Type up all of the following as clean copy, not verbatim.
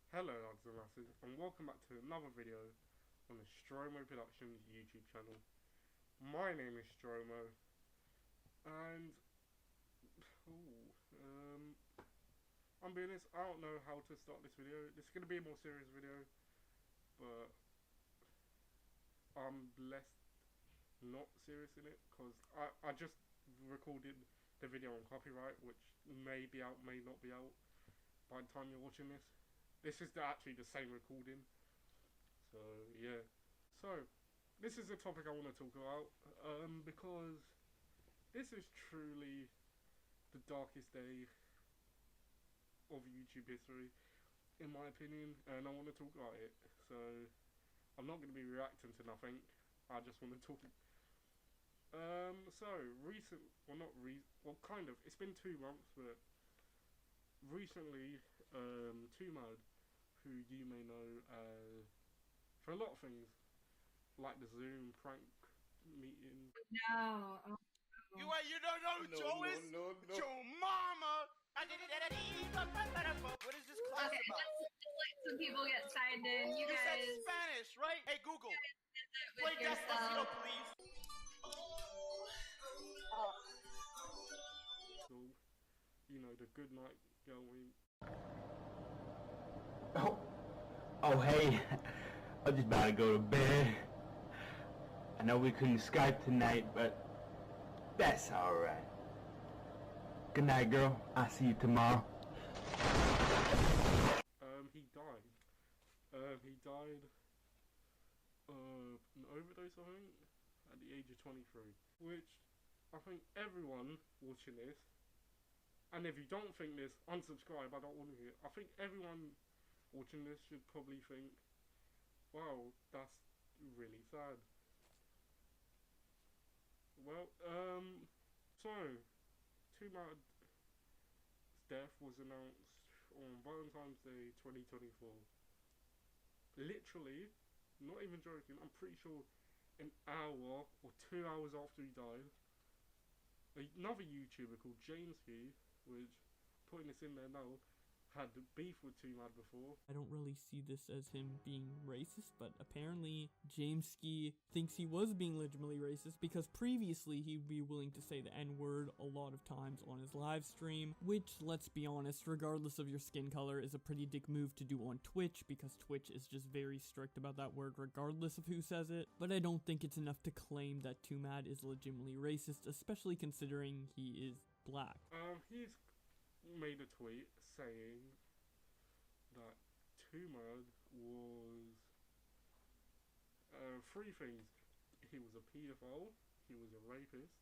Hello lads and lasses, and welcome back to another video on the Stromo Productions YouTube channel. My name is Stromo, and I'm being honest, I don't know how to start this video. This is going to be a more serious video, but I'm less not serious in it, because I just recorded the video on copyright, which may be out, may not be out by the time you're watching this. This is actually the same recording, so yeah. So, this is the topic I want to talk about, because this is truly the darkest day of YouTube history, in my opinion, and I want to talk about it. So, I'm not going to be reacting to nothing, I just want to talk. Kind of, it's been 2 months, but recently, TwoMad, who you may know for a lot of things, like the Zoom prank meeting. No. Oh. You don't know who Joe is? No. Joe Mama! What is this class Okay, about? let's let some people get signed in. You You guys said Spanish, right? Hey Google, play with Despacito, yourself. please. So, you know, the good night going. Oh hey, I'm just about to go to bed. I know we couldn't Skype tonight, but that's alright. Good night, girl. I'll see you tomorrow. He died. He died an overdose, I think, at the age of 23. Which I think everyone watching this, and if you don't think this, unsubscribe. I don't want to hear. I think everyone watching this should probably think, wow, that's really sad. Well, so TwoMad's death was announced on Valentine's Day 2024. Literally, not even joking, I'm pretty sure an hour or 2 hours after he died, another YouTuber called Jameski, which, putting this in there now, had beef with TwoMad before. I don't really see this as him being racist, but apparently Jameski thinks he was being legitimately racist because previously he'd be willing to say the N-word a lot of times on his live stream, which, let's be honest, regardless of your skin color, is a pretty dick move to do on Twitch because Twitch is just very strict about that word regardless of who says it. But I don't think it's enough to claim that TwoMad is legitimately racist, especially considering he is black. He's made a tweet saying that TwoMad was 3 things. He was a paedophile, he was a rapist,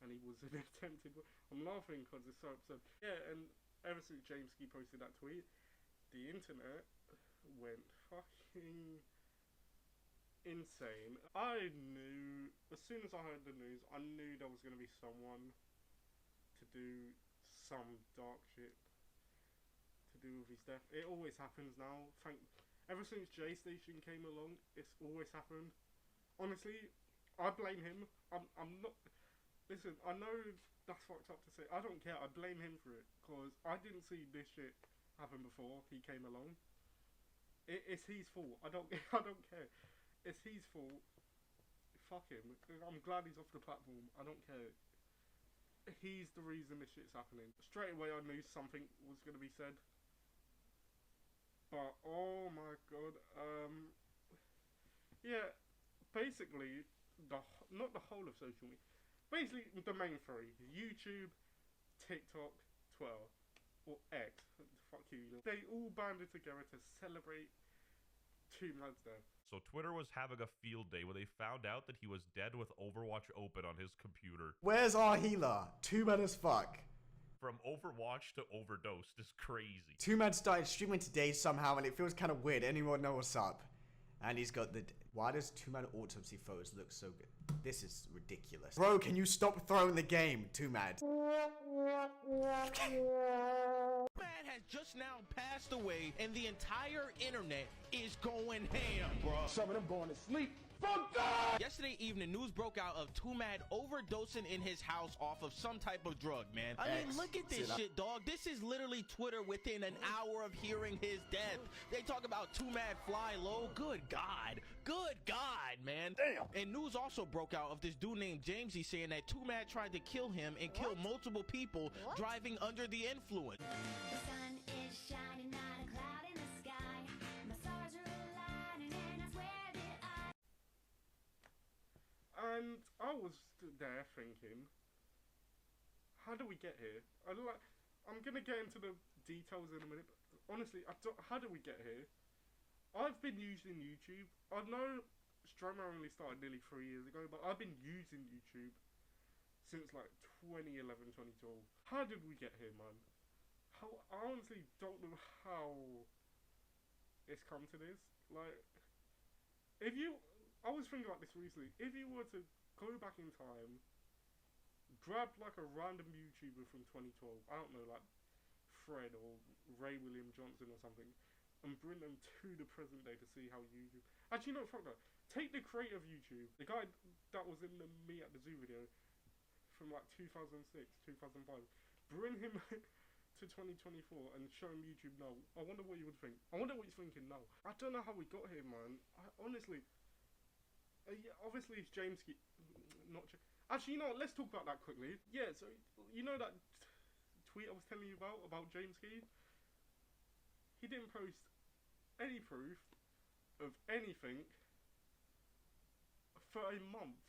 and he was an attempted. I'm laughing because it's so absurd. Yeah, and ever since Jameski posted that tweet, the internet went fucking insane. I knew, as soon as I heard the news, I knew there was going to be someone to do some dark shit to do with his death. It always happens now. Ever since J Station came along, it's always happened. Honestly, I blame him. I'm not. Listen, I know that's fucked up to say. I don't care. I blame him for it because I didn't see this shit happen before he came along. It's his fault. I don't care. It's his fault. Fuck him. I'm glad he's off the platform. I don't care. He's the reason this shit's happening. Straight away I knew something was going to be said. But, oh my god, yeah, basically, not the whole of social media, basically the main 3, YouTube, TikTok, Twitter, or X, fuck you, they all banded together to celebrate TwoMad's death. So Twitter was having a field day where they found out that he was dead with Overwatch open on his computer. Where's our healer? TwoMad as fuck. From Overwatch to Overdosed is crazy. TwoMad started streaming today somehow and it feels kind of weird. Anyone know what's up? And he's got the... Why does TwoMad autopsy photos look so good? This is ridiculous. Bro, can you stop throwing the game, TwoMad? TwoMad has just now passed away, and the entire internet is going ham, bro. Some of them going to sleep. Fuck that! Yesterday evening, news broke out of TwoMad overdosing in his house off of some type of drug, man. I mean, look at this shit, dog. This is literally Twitter within an hour of hearing his death. They talk about TwoMad fly low. Good God. Good God, man. Damn. And news also broke out of this dude named Jameski saying that TwoMad tried to kill him and kill multiple people driving under the influence. The sun is shining, not a cloud in the sky. My stars are aligning, and I swear that And I was there thinking, how do we get here? I'm gonna get into the details in a minute. But honestly, how do we get here? I've been using YouTube. I know Stromer only started nearly 3 years ago, but I've been using YouTube since like 2011, 2012. How did we get here, man? I honestly don't know how it's come to this. Like, I was thinking about this recently. If you were to go back in time, grab like a random YouTuber from 2012, I don't know, like Fred or Ray William Johnson or something, and bring them to the present day to see how YouTube... Actually, no, fuck that. Take the creator of YouTube, the guy that was in the Me at the Zoo video from like 2006, 2005, bring him to 2024 and show him YouTube now. I wonder what you would think. I wonder what he's thinking now. I don't know how we got here, man. Honestly... yeah, obviously it's Jameski, actually, you know what, let's talk about that quickly. Yeah, so, you know that tweet I was telling you about Jameski? He didn't post any proof of anything for a month.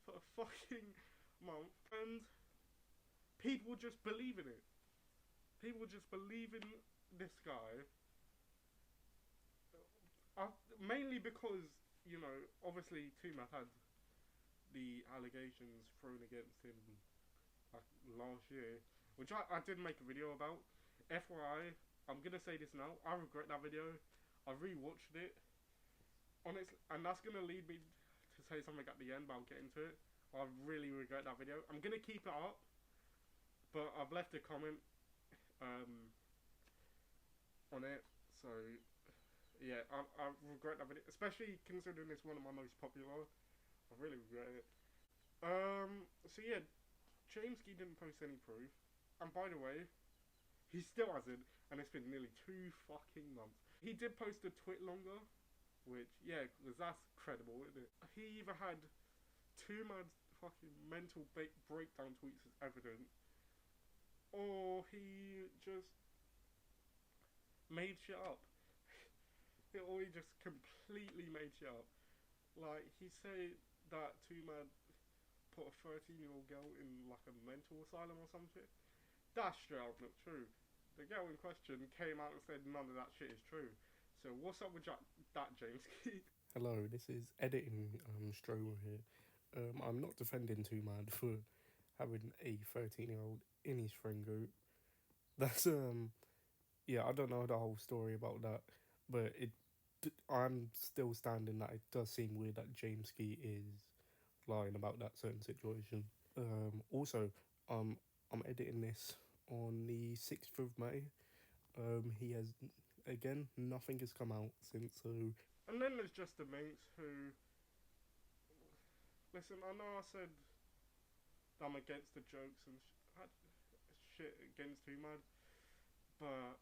For a fucking month. And people just believe in it. People just believe in this guy. Mainly because, you know, obviously TwoMad had the allegations thrown against him like last year, which I did make a video about. FYI, I'm gonna say this now, I regret that video. I rewatched it, honestly, and that's gonna lead me to say something at the end, but I'll get into it. I really regret that video. I'm gonna keep it up, but I've left a comment on it, so yeah, I regret that video, especially considering it's one of my most popular. I really regret it. So yeah, Jameski didn't post any proof, and by the way, he still hasn't, and it's been nearly 2 fucking months. He did post a tweet longer, which, yeah, because that's credible, isn't it? He either had TwoMad's fucking mental breakdown tweets as evidence, or he just made shit up. Or he just completely made shit up. Like, he said that TwoMad put a 13-year-old girl in, like, a mental asylum or some shit. That's straight up not true. The girl in question came out and said none of that shit is true. So what's up with that, Jameski? Hello, this is editing Stromer here. I'm not defending TwoMad for having a 13-year-old in his friend group. That's yeah, I don't know the whole story about that, but I'm still standing that it does seem weird that Jameski is lying about that certain situation. Also, I'm editing this on the 6th of May. He has, again, nothing has come out since, so... And then there's just the Minx who... Listen, I know I said I'm against the jokes and shit against TwoMad, but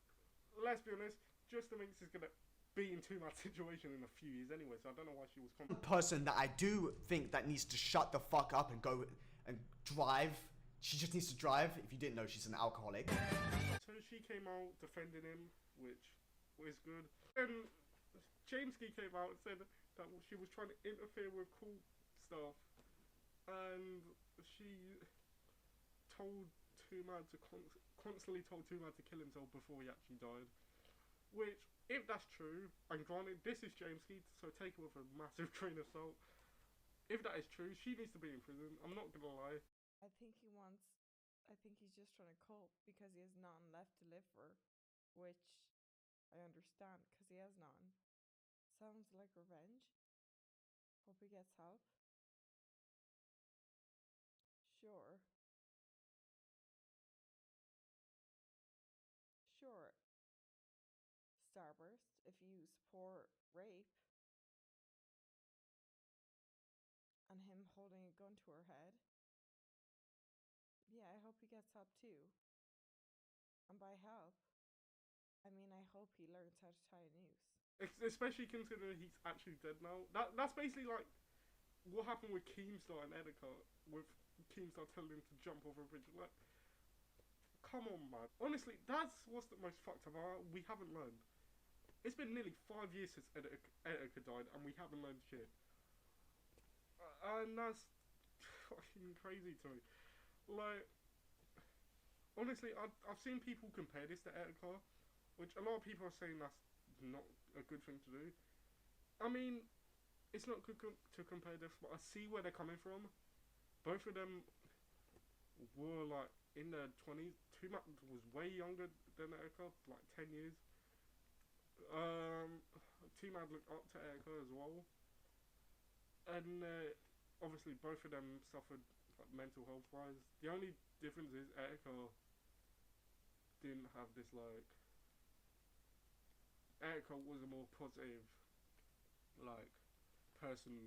let's be honest, just the Minx is gonna be in TwoMad's situation in a few years anyway, so I don't know why she was... Person that I do think that needs to shut the fuck up and go and drive. She just needs to drive. If you didn't know, she's an alcoholic. So she came out defending him, which was good. And Jameski came out and said that she was trying to interfere with cool stuff, and she told TwoMad to constantly told TwoMad to kill himself before he actually died. Which, if that's true, and granted, this is Jameski, so take it with a massive grain of salt. If that is true, she needs to be in prison. I'm not gonna lie. I think he's just trying to cope because he has none left to live for, which I understand because he has none. Sounds like revenge. Hope he gets help. Sure. rape and him holding a gun to her head. Yeah, I hope he gets help too. And by help, I mean I hope he learns how to tie a noose. Especially considering he's actually dead now. That's basically like what happened with Keemstar and Edeka, with Keemstar telling him to jump over a bridge. Like, come on, man. Honestly, that's what's the most fucked up about. We haven't learned. It's been nearly 5 years since Edeka died, and we haven't learned shit. And that's fucking crazy to me. Like, honestly, I've seen people compare this to Edeka, which a lot of people are saying that's not a good thing to do. I mean, it's not good to compare this, but I see where they're coming from. Both of them were like in their 20s. TwoMad was way younger than Edeka, like 10 years. TwoMad looked up to Edeka as well. And obviously both of them suffered like mental health wise. The only difference is Edeka didn't have this like... Edeka was a more positive like person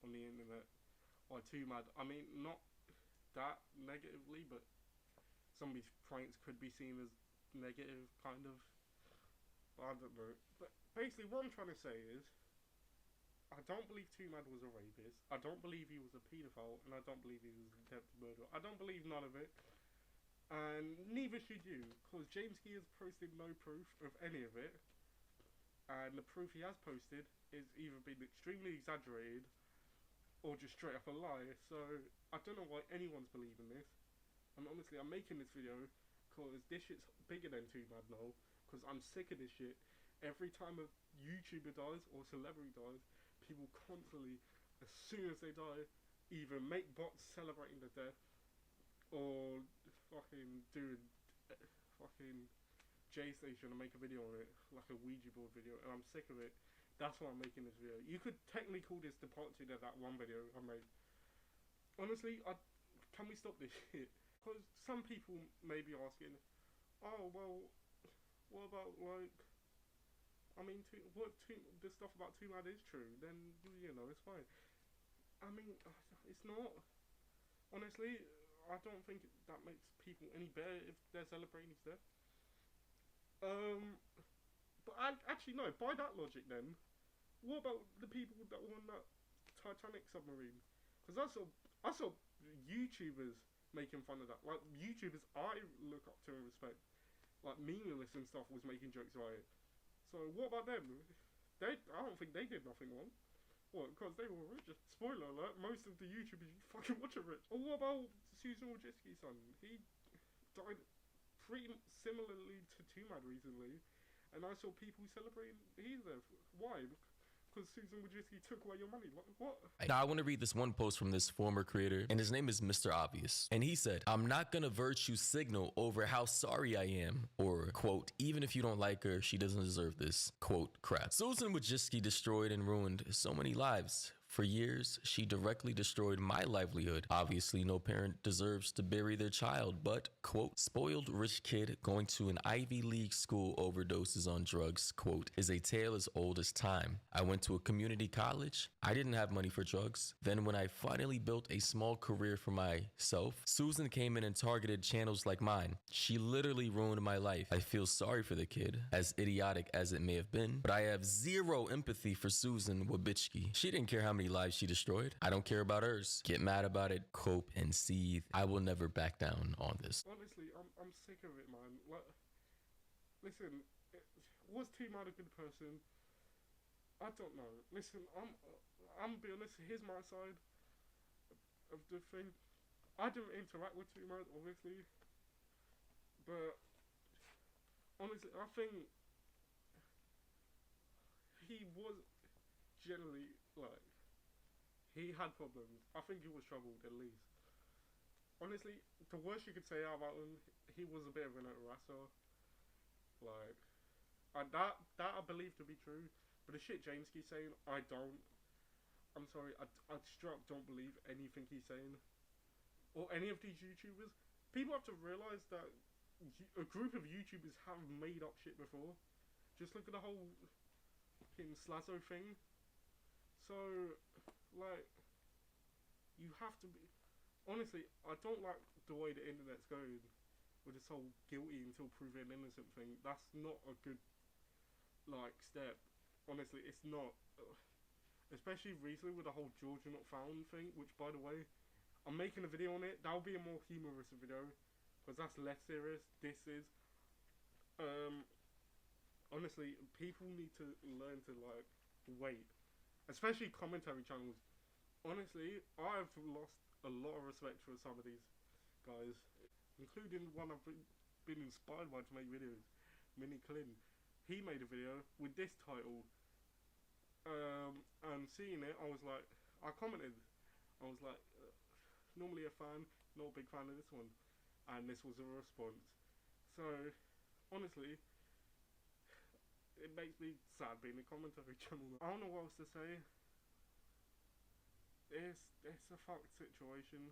on the internet. Or TwoMad, I mean, not that negatively, but some of these pranks could be seen as negative, kind of. But I don't know. But basically, what I'm trying to say is, I don't believe TwoMad was a rapist. I don't believe he was a paedophile, and I don't believe he was an attempted murderer. I don't believe none of it, and neither should you, because Jameski has posted no proof of any of it, and the proof he has posted is either been extremely exaggerated or just straight up a lie. So I don't know why anyone's believing this. And honestly, I'm making this video because this shit's bigger than TwoMad now, because I'm sick of this shit. Every time a YouTuber dies or celebrity dies, people constantly, as soon as they die, either make bots celebrating the death or fucking do fucking J-Station and make a video on it, like a Ouija board video, and I'm sick of it. That's why I'm making this video. You could technically call this the part 2 of that one video I made. Honestly, can we stop this shit? Because some people may be asking, oh, well, what about, like, I mean, what if the stuff about TwoMad is true? Then, you know, it's fine. I mean, it's not. Honestly, I don't think that makes people any better if they're celebrating his death. But actually, no, by that logic then, what about the people that were on that Titanic submarine? Because I saw YouTubers making fun of that. Like, YouTubers I look up to and respect, like Meaningless and stuff, was making jokes about it. So what about them? I don't think they did nothing wrong. What? Because they were rich. Spoiler alert, most of the YouTubers you fucking watch are rich. Or what about Susan Wojcicki's son? He died pretty similarly to TwoMad recently, and I saw people celebrating his death. Why? Because Susan Wojcicki took away your money. What? Now, I want to read this one post from this former creator, and his name is Mr. Obvious. And he said, I'm not going to virtue signal over how sorry I am, or, quote, even if you don't like her, she doesn't deserve this, quote, crap. Susan Wojcicki destroyed and ruined so many lives. For years, she directly destroyed my livelihood. Obviously, no parent deserves to bury their child, but, quote, spoiled rich kid going to an Ivy League school overdoses on drugs, quote, is a tale as old as time. I went to a community college. I didn't have money for drugs. Then when I finally built a small career for myself, Susan came in and targeted channels like mine. She literally ruined my life. I feel sorry for the kid, as idiotic as it may have been, but I have zero empathy for Susan Wojcicki. She didn't care how many lives she destroyed. I don't care about hers. Get mad about it, cope, and seethe. I will never back down on this. Honestly, I'm sick of it, man. Like, listen, was TwoMad a good person? I don't know. Listen, I'm be honest. Here's my side of the thing. I didn't interact with TwoMad, obviously, but honestly, I think he was generally like. He had problems. I think he was troubled, at least. Honestly, the worst you could say about him, he was a bit of an harasser. Like, that I believe to be true. But the shit Jameski's saying, I don't. I'm sorry, I straight up don't believe anything he's saying. Or any of these YouTubers. People have to realise that a group of YouTubers have made up shit before. Just look at the whole fucking Slazo thing. So, like, you have to be... Honestly, I don't like the way the internet's going with this whole guilty until proven innocent thing. That's not a good, like, step. Honestly, it's not. Especially recently with the whole Georgia Not Found thing, which, by the way, I'm making a video on it. That'll be a more humorous video, because that's less serious. This is... honestly, people need to learn to, like, wait. Especially commentary channels. Honestly, I've lost a lot of respect for some of these guys, including one I've been inspired by to make videos, Mini Clin. He made a video with this title, and seeing it, I was like, I commented, I was like, normally a fan, not a big fan of this one, and this was a response. So, honestly, it makes me sad being a commentary channel. I don't know what else to say. It's a fucked situation,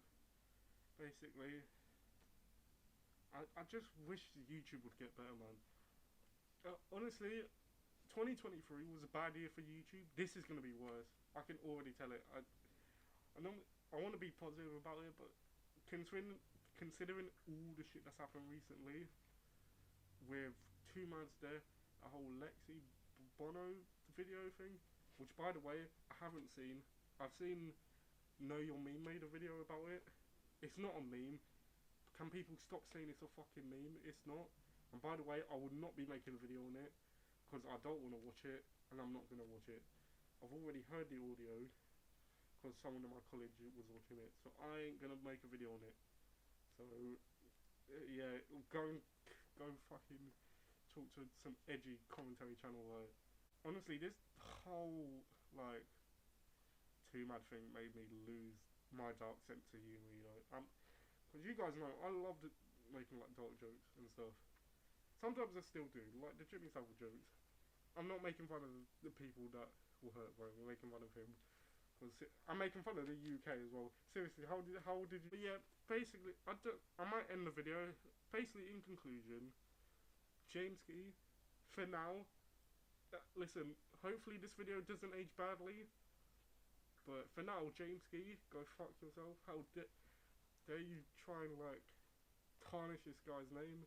basically. I just wish YouTube would get better, man. Honestly, 2023 was a bad year for YouTube. This is going to be worse. I can already tell it. I want to be positive about it, but considering all the shit that's happened recently, with TwoMad's death, a whole Lexi Bono video thing, which, by the way, I haven't seen. I've seen Know Your Meme made a video about it. It's not a meme. Can people stop saying it's a fucking meme? It's not. And by the way, I would not be making a video on it, because I don't want to watch it, and I'm not going to watch it. I've already heard the audio, because someone in my college was watching it, so I ain't going to make a video on it. So, yeah, go fucking talk to some edgy commentary channel. Honestly, this whole, like, TwoMad thing made me lose my dark sense of humour, you know. Because you guys know, I loved making, like, dark jokes and stuff. Sometimes I still do, like the Jimmy Savile jokes. I'm not making fun of the people that were hurt by him, I'm making fun of him. I'm making fun of the UK as well. Seriously, how did you... But yeah, basically, I might end the video. Basically, in conclusion, Jameski, for now, listen, hopefully this video doesn't age badly, but for now, Jameski, go fuck yourself. How dare you try and, like, tarnish this guy's name?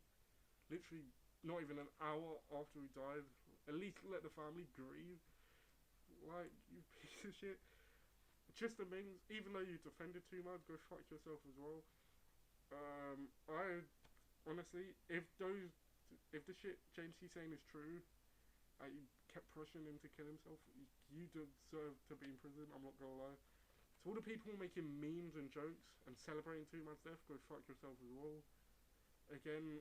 Literally, not even an hour after he died. At least let the family grieve. Like, you piece of shit. Just the memes, even though you defended TwoMad, go fuck yourself as well. I honestly, if the shit Jameski's saying is true, you kept pushing him to kill himself, you deserve to be in prison, I'm not gonna lie. To all the people making memes and jokes and celebrating TwoMad's death, go fuck yourself as well. Again,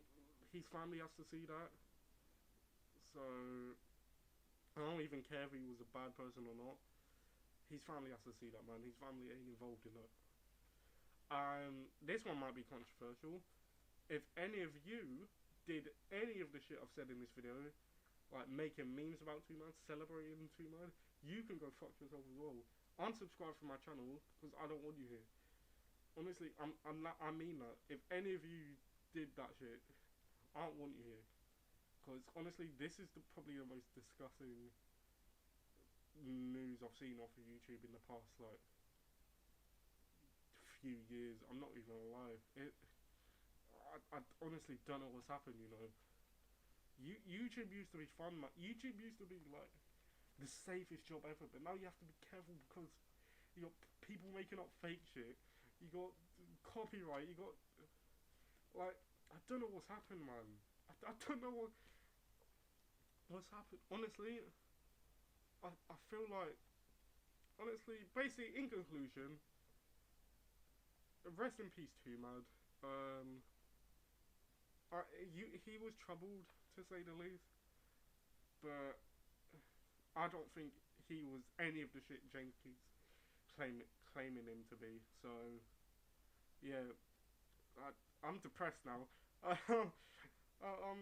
his family has to see that. So, I don't even care if he was a bad person or not. His family has to see that, man. His family ain't involved in that. This one might be controversial. If any of you did any of the shit I've said in this video, like making memes about TwoMad, celebrating TwoMad, you can go fuck yourself as well. Unsubscribe from my channel, because I don't want you here. Honestly, I mean that. If any of you did that shit, I don't want you here. Because honestly, this is probably the most disgusting news I've seen off of YouTube in the past, like, few years. I'm not even alive. I honestly don't know what's happened, you know. YouTube used to be fun, man. YouTube used to be, like, the safest job ever, but now you have to be careful because you got people making up fake shit. You got copyright, you got, like, I don't know what's happened, man. I don't know what's happened. Honestly, I feel like, honestly, basically, in conclusion, rest in peace, TwoMad. He was troubled, to say the least, but I don't think he was any of the shit Jameski's claiming him to be. So, yeah, I'm depressed now. Oh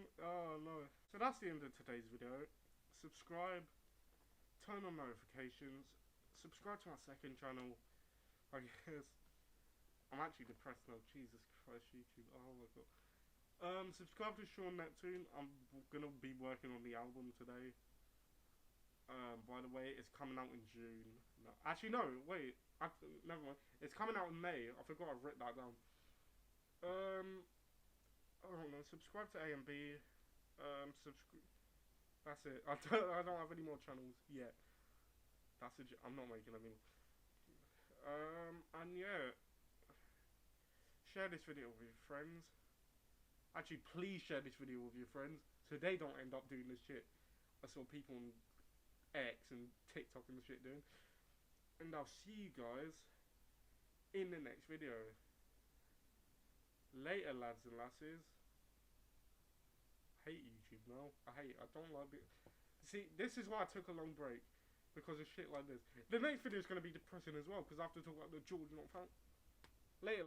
no. So that's the end of today's video. Subscribe, turn on notifications, subscribe to my second channel. I guess I'm actually depressed now. Jesus Christ, YouTube. Oh my god. Subscribe to Sean Neptune. I'm gonna be working on the album today. By the way, it's coming out in June. No, actually, no. Wait. Never mind. It's coming out in May. I forgot I've written that down. I don't know. Subscribe to A and B. That's it. I don't have any more channels yet. I'm not making any more. And yeah. Share this video with your friends. Actually, please share this video with your friends so they don't end up doing this shit I saw people on X and TikTok and the shit doing. And I'll see you guys in the next video. Later, lads and lasses. I hate YouTube now. I don't like it. See, this is why I took a long break. Because of shit like this. The next video is going to be depressing as well because I have to talk about the George not found. Later.